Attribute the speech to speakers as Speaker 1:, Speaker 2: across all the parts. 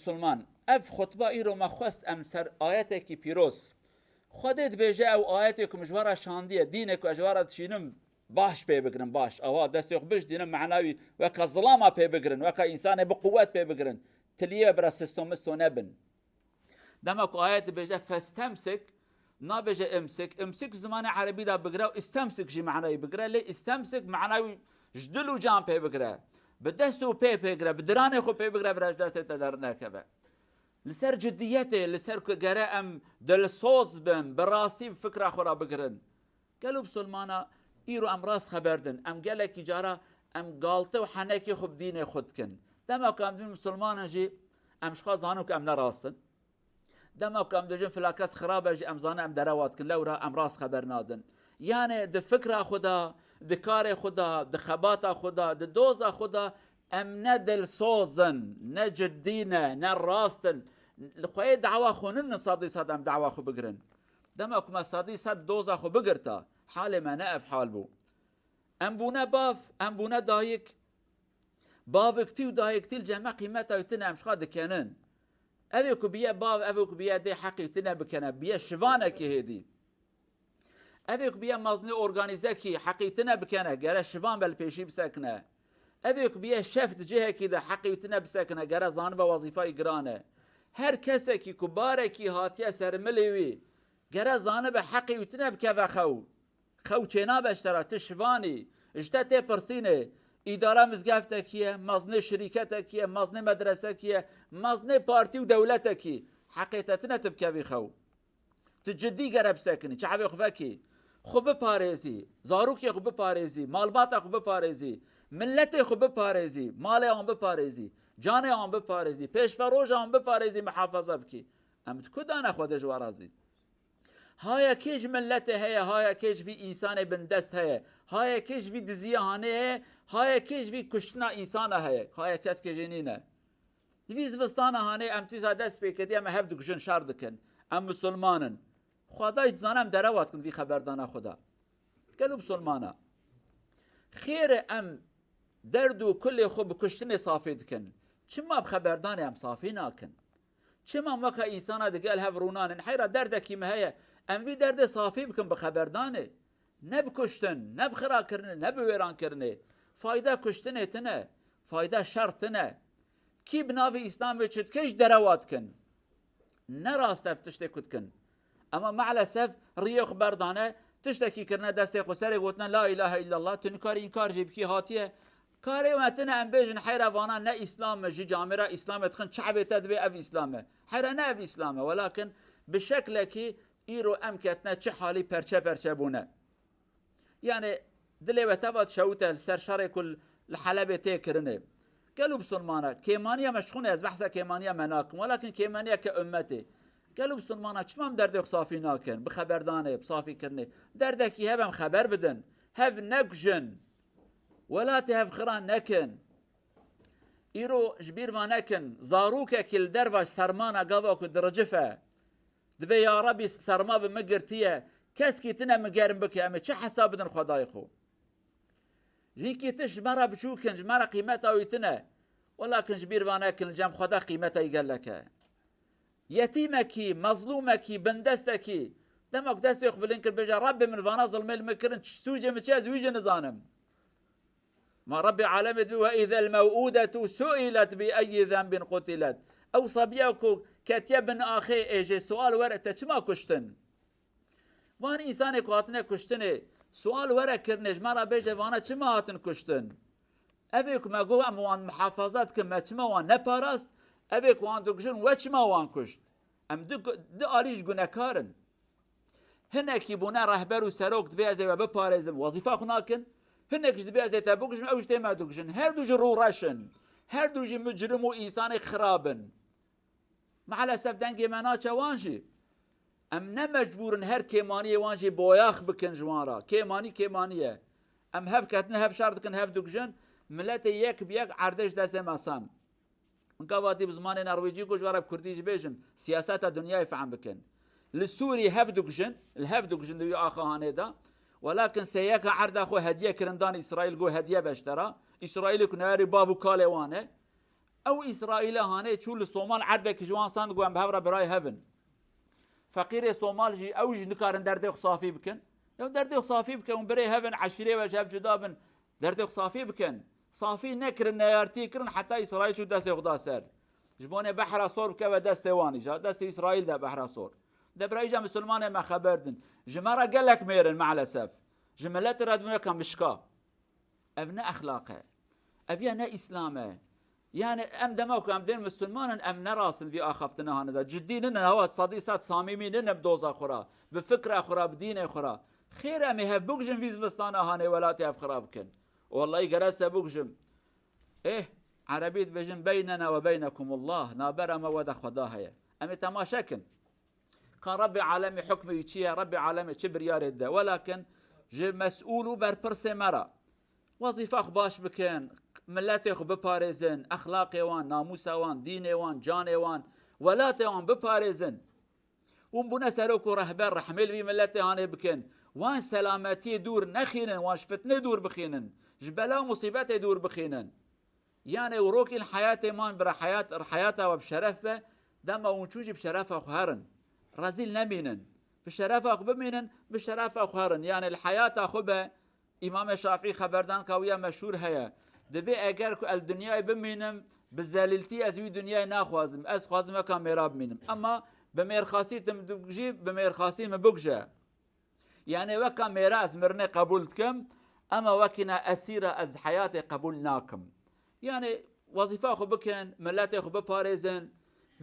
Speaker 1: مسلمان اف خطبه ایرو ما خواست ام سر آیته کی پیروس خودت بیجه او آیته که مجوره شاندیه دینه که اجواره تشینم باش پی بگرن باش اوه دست یخ بش دینم معناوی وکا ظلامه پی بگرن وکا انسان بقوت پی بگرن تلیه برا سیستومستو نبن دمك آیت بیجه فاستمسك نا بیجه امسك زمان عربی دا بگره و استمسك جی معناوی بگره لی استمسك معناوی جدل و جان پی بگره بدستو پی بگره بدرانه خو پی بگره براش دست تدر نکبه لسر جديته لسر كجرا ام دلسوز بن براسي بفكره خورا بقرن قالوا بسلمانا ايرو ام راس خبردن ام قالك جارا ام قالته وحناكي خب ديني خدكن دما كام دين مسلمان جي ام شخا زانوك ام نراستن دما كام دجن فلاكاس خرابه جي ام زانا ام درواتكن لورا ام راس خبر نادن يعني د فكره خدا د كار خدا د خباتا خدا د دوزا خدا ام ندل سوزن نجدينا نراستن لخوي دعوة خونن صادي صاد ام دعوة خو بقرن دمك ما صادي صاد دوزا خو بقرتا حال ما نقف حال بو ام بونا باف ام بونا دايك بافك تيو دايك تيل جمع قيمتها يتنا مش خاد كانن افيكو بيا باف افيكو بيا دي حق يتنا بكنا بيا شفانك هدي افيكو بيا مازني اورغانيزاكي حق يتنا بكنا قال شفان بالبيشي بسكنه اویک بیه شفت جهه کی ده حقی تنه بسکنه گره زان با وظیفه گرانه هر کسی کی کباره کی هاتیه سرملیوی گره زان به حقی تنه بکه و خو چنا بشتره تشوانی اجته پرسینه اداره مزگفته کیه مزنه شرکت کیه مزنه مدرسه کیه مزنه پارتی و دولت کی حقیقتنه تبکه و خو تجدی گره بسکنی چه عوی خوفکی خوب پارێزی زاروکی خوب پارێزی مالبات خوب پارێزی ملت خوب پارێزی مال آن بپارێزی جان آن بپارێزی پیشوروج آن بپارێزی محافظه بکی ام کدانه خودش ورازی های کیش ملت هه های کیش وی انسان بندست هه های کیش وی دزیهانه هه های کیش وی کشتنا انسان هه های کس که جنینه وی زوستانه هانه ام تیزا دست بکدی ام هفت کشن شر دکن ام مسلمانن خدای زانم دروات کن وی خبردانه خدا قالوا بسلمانه خیر ام درد و کل خوب کشتن صافی دکن چما بخبردانه ام صافی ناکن چما وکا انسان دقال هفرونان حیرا دردکی مهیه ام وی درد صافی بکن بخبردانه نب کشتن نب خرا کرنه نب ویران کرنه فایده کشتنه تنه فایده شر تنه کی بناوی اسلام وچت کش دروات کن نراست افتشته کد کن اما معلسف ريخ بردانه تشتكي كرنا دستي قسري قلتنا لا اله الا الله تنكار انكار جيب كي هاتيه كاري واتنا ام بيجن حيروانا نا اسلام جي جامره اسلام تخن شعب تدبي اف اسلامه حيرا نا اف اسلامه ولكن بشكل كي ايرو امكتنا تش حالي پرچه بونه يعني دلي وتبات شوته سرشار كل الحلبه تكرنه قالوا بسلمانه كيمانيه مشخونه از بحث كيمانيه مناكم ولكن كيمانيه كامتي قالوا بسلمانه چمام دردك صافي ناكن بخبردانه بصافي كرنه دردك هبم خبر بدن هف نكجن ولا تهف خران نكن ايرو جبير ما نكن زاروك كل درواش سرمانا قاوك درجفه دبي يا ربي سرما بمقرتيه كسكي تنا مقارن بك اما چه حساب بدن خداي خو جيكي تش مرة بشوكن مرة قيمتها ويتنا ولكن جبير ما نكن جام خدا قيمتها يقال لك يتيمكي مظلومكي بندستكي دمك دست يقبل انكر بيجا ربي من فانا ظلمي المكرن سوجه متشاز ويجي نظانم ما ربي عالمت واذا الموءودة سئلت باي ذنب قتلت او صبياكو كتيبن اخي ايجي سؤال ورقته چما كشتن وان انسان قاتنه كشتنه سؤال ورق كرنج مرا بيجا وانا چما هاتن كشتن ابيك ما قو اموان محافظات كما چما وان نپاراست اوک وان دکشن وچما وان کشت ام دو آلیش گناهکارن هنکی بونه رهبر و سروک دبیازه و بپارزم وظیفه خناکن هنکش دبیازه تبوکشن اوش دیما دکشن هر دو رو رشن هر دو مجرم و انسان خرابن معلسف دنگی منا چوانشی ام نمجبورن هر کیمانی وانشی بایاخ بکن جوان را کیمانیه ام هف کتن هف شرط کن هف دکشن ملت یک بیک عردش دست مسام من قواتي بزمان نرويجي كوج ورا بكرديج بيجن سياسات الدنيا يفهم بكن للسوري هفدوكجن الهفدوكجن دو اخا هانيدا ولكن سياك عرض اخو هديه كرندان اسرائيل جو هديه بشترى اسرائيل كناري بابو كاليوانه او اسرائيل هاني تشو الصومال عردك جوان سان قوام بهبره براي هبن فقير صومال جي اوج نكارن دردي صافي بكن لو دردي صافي بكن بري هبن عشيره وجاب جدابن دردي صافي بكن صافي نكر نيارتي كرن حتى اسرائيل شو داس يغدا سر جبونه بحر صور بك ودستواني جا دست اسرائيل ده بحر صور ده برايجا مسلمان ما خبردن جمره قالك ميرن مع الاسف جملات ردمنا كان مشكا ابناء اخلاقه ابينا اسلامه يعني ام دموك ام دين مسلمان ام نراسن في اخفتنا هذا جدين هو صديقات صاممين بدوزا خرا بفكره خرا بدين خرا خير ام هبوجن في زبستان هاني ولا تاف خرابكن والله جرست بوجم ايه عربيت بجن بيننا وبينكم الله نابر ما ود خداها ام تماشكن كان ربي عالمي حكمي يتشيا ربي عالمي كبر يارد ولكن جي مسؤول بر برس مرا وظيفه باش بكن ملاتي خو بباريزن اخلاقي وان ناموسا وان ديني وان جاني وان ولاتي وان بباريزن وبنا سروكو رهبر رحمل في ملاتي هاني بكن وان سلامتي دور نخينن وان شفتني دور بخينن جبلا مصيبات دور بخينن يعني وروكي الحياة مان برا حياتها وبشرفه دما ونشوجي بشرفه خهرن رزيل نمينن بشرفه بمينن بشرفه خهرن يعني الحياة خبه امام شافعي خبردان كويا مشهور هيا دبي اگر الدنيا بمينم بزللتي از دنيا ناخوازم از خوازم كاميرا بمينم اما بمير خاصيتم دجيب بمير خاصيم بوجا يعني وكا ميراث مرني قبولتكم اما وكنا اسيره از حياتي قبولناكم يعني وظيفه خو بكن ملاتي خو بباريزن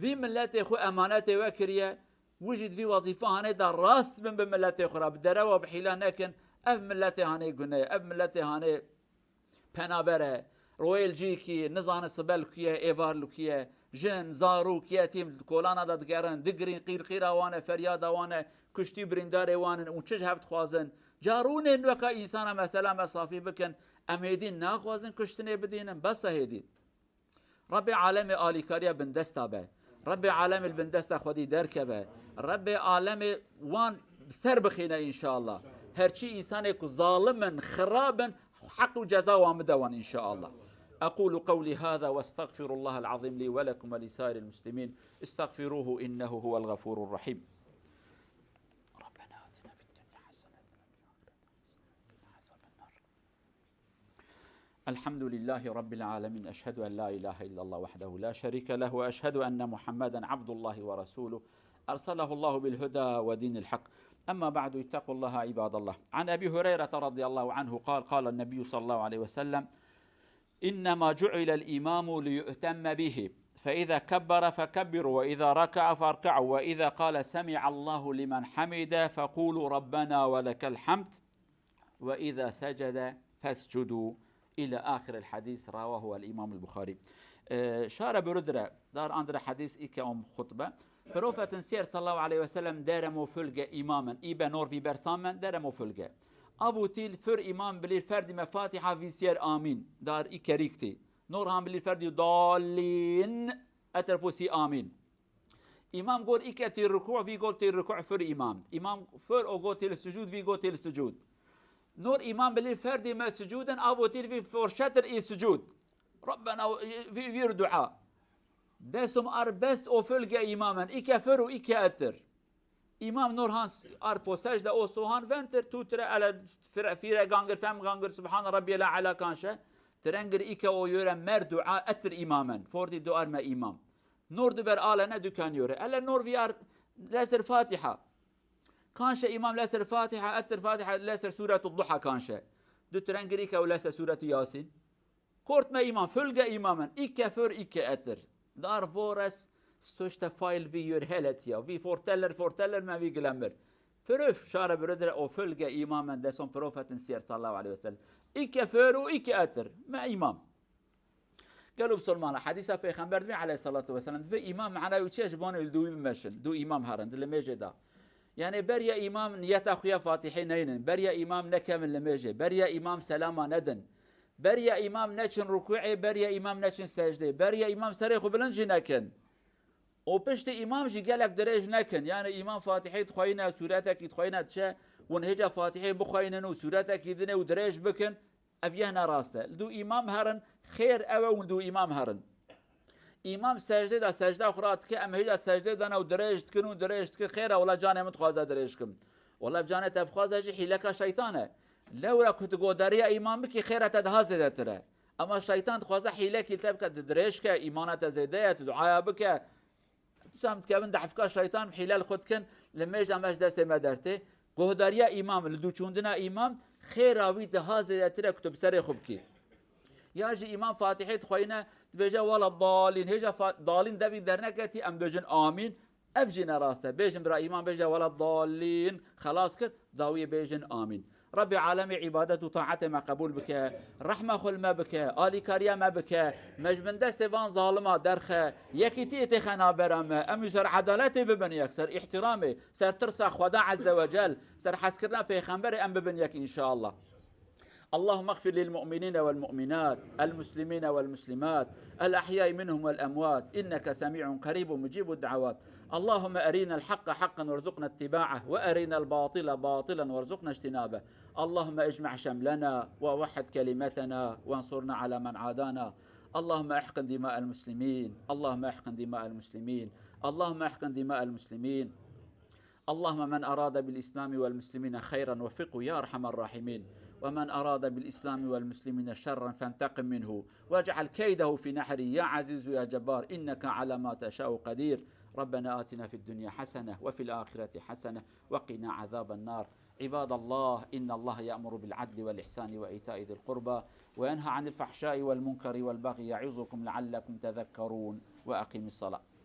Speaker 1: في ملاتي خو اماناتي وكريه وجد في وظيفه هاني دار راس من بملاتي خرا بدروا بحيلا لكن اف ملاتي هاني قلنا اف ملاتي هاني پنابره رويل جيكي نزان سبلكيه ايفارلوكيه جن زارو كياتيم كولانا دادگرن دگرين قير وانا فرياد وانا كشتي بريندار وانا وچج هفت خوازن جارون وكا انسان مثلا مصافي بكن اميدين ناخوازن كشتني بدينن بس هيدي ربي عالم آليكاريا بندستابه ربي عالم البندستا خودي دركبه ربي عالم وان سر بخينا ان شاء الله هرچی انسان کو ظالما خرابا حق جزاء ومدوان ان شاء الله اقول قولي هذا واستغفر الله العظيم لي ولكم ولسائر المسلمين استغفروه انه هو الغفور الرحيم ربنا آتنا في الدنيا حسنة وقنا عذاب النار الحمد لله رب العالمين اشهد ان لا اله الا الله وحده لا شريك له واشهد ان محمدا عبد الله ورسوله ارسله الله بالهدى ودين الحق أما بعد اتقوا الله عباد الله عن أبي هريرة رضي الله عنه قال النبي صلى الله عليه وسلم إنما جعل الإمام ليؤتم به فإذا كبر فكبروا وإذا ركع فاركعوا وإذا قال سمع الله لمن حمد فقولوا ربنا ولك الحمد وإذا سجد فاسجدوا إلى آخر الحديث رواه الإمام البخاري شار بردرة دار أندر حديث إيكا خطبة فروفة سير صلى الله عليه وسلم دار مفلقة إماما إيبا نور في برساما دار مفلقة أبو تيل فر إمام بلير فرد مفاتحة في سير آمين دار إيكاريكتي نور هم بلير فرد ضالين أتربوسي آمين إمام قول إيكاتي الركوع في قول تي الركوع فر إمام فر أو قول تي السجود في قول تي السجود نور إمام بلير فرد ما سجودا أبو تيل في فرشتر إي سجود ربنا في دعاء دسم أربس أو فلقة إماما إيكا فرو إيكا أتر إمام نور هانس أربو سجدة أو سوهان فانتر توتر على فيرا غانغر فهم غانغر سبحان ربي لا على كانشة ترنجر إيكا أو يورا مر دعاء أتر إماما فوردي دو أرما إمام نور دبر آلنا دو كان يورا ألا نور في لاسر فاتحة كانشة إمام لاسر فاتحة أتر فاتحة لاسر سورة الضحى كانشة دو ترنجر إيكا ولاسر سورة ياسين كورت ما إمام فلقة إماما إيكا فر إيكا أتر دار فورس största file vi gör hela tiden. Vi fortäller men vi glömmer. Föruf köra bröder och följa imamen det som profeten säger sallallahu alaihi wasallam. Icke för och icke äter med imam. قالوا بسلمان حديث پیغمبر می علیه الصلاة والسلام به امام معنا وچه جبانه دو مشن دو امام هرند لميجه دا يعني بريا امام نيت اخويا فاتحين نين بريا امام نكمل لميجه بريا امام سلاما ندن بريا امام نچن ركوعي بريا امام نچن سجده بريا امام سريخ بلنج نكن وبشت امام جي قالك درج نكن يعني امام فاتحه تخوينا سورتك تخوينا تشه ونهجه فاتحه بخوينا وسورتك يدنا ودرج بكن افيهنا راسته دو امام هرن خير او دو امام هرن إمام سجدة دا سجدة أخرى تكي أم هيدا سجدة دانا ودريج تكنو دريج تكي خيرا ولا جاني متخوازة دريجكم ولا بجاني تبخوازة جي حيلك شيطانة لو لك تقو داريا إمام بكي خيرا تدهازة ترى أما الشيطان تخوازة حيلك يلتبك تدريجك إيمانة زيدية تدعايا بك سامت كابن دحفكا الشيطان بحيلال خدكن لما يجا ماش دستي ما درتي قهداريا إمام لدو چوندنا إمام خيراوي دهازة ترى كتب سري خبكي ياجي إمام فاتحة خوينا تبيجا ولا الضالين هيجا ضالين دبي درنكتي أم بيجن آمين أبجينا راسته بيجن برا إمام بيجا ولا الضالين خلاص كر داوية بيجن آمين ربي عالمي عبادته وطاعته ما قبول بك رحمة خل ما بك آلي كاريا ما بك مجبن دستفان ظالمة درخه يكيتي تخنا برامه أم يسر عدالتي ببنيك سر احترامي سر ترسى خدا عز وجل سر حسكرنا بيخنبري أم ببنيك إن شاء الله اللهم اغفر للمؤمنين والمؤمنات المسلمين والمسلمات الأحياء منهم والأموات إنك سميع قريب مجيب الدعوات اللهم أرينا الحق حقا وارزقنا اتباعه وأرينا الباطل باطلا وارزقنا اجتنابه اللهم اجمع شملنا ووحد كلمتنا وانصرنا على من عادانا اللهم احقن دماء المسلمين اللهم احقن دماء المسلمين اللهم احقن دماء المسلمين اللهم من أراد بالإسلام والمسلمين خيرا وفقه يا أرحم الراحمين ومن أراد بالإسلام والمسلمين شرا فانتقم منه واجعل كيده في نحره يا عزيز يا جبار إنك على ما تشاء قدير ربنا آتنا في الدنيا حسنة وفي الآخرة حسنة وقنا عذاب النار عباد الله إن الله يأمر بالعدل والإحسان وإيتاء ذي القربى وينهى عن الفحشاء والمنكر والبغي يعظكم لعلكم تذكرون وأقم الصلاة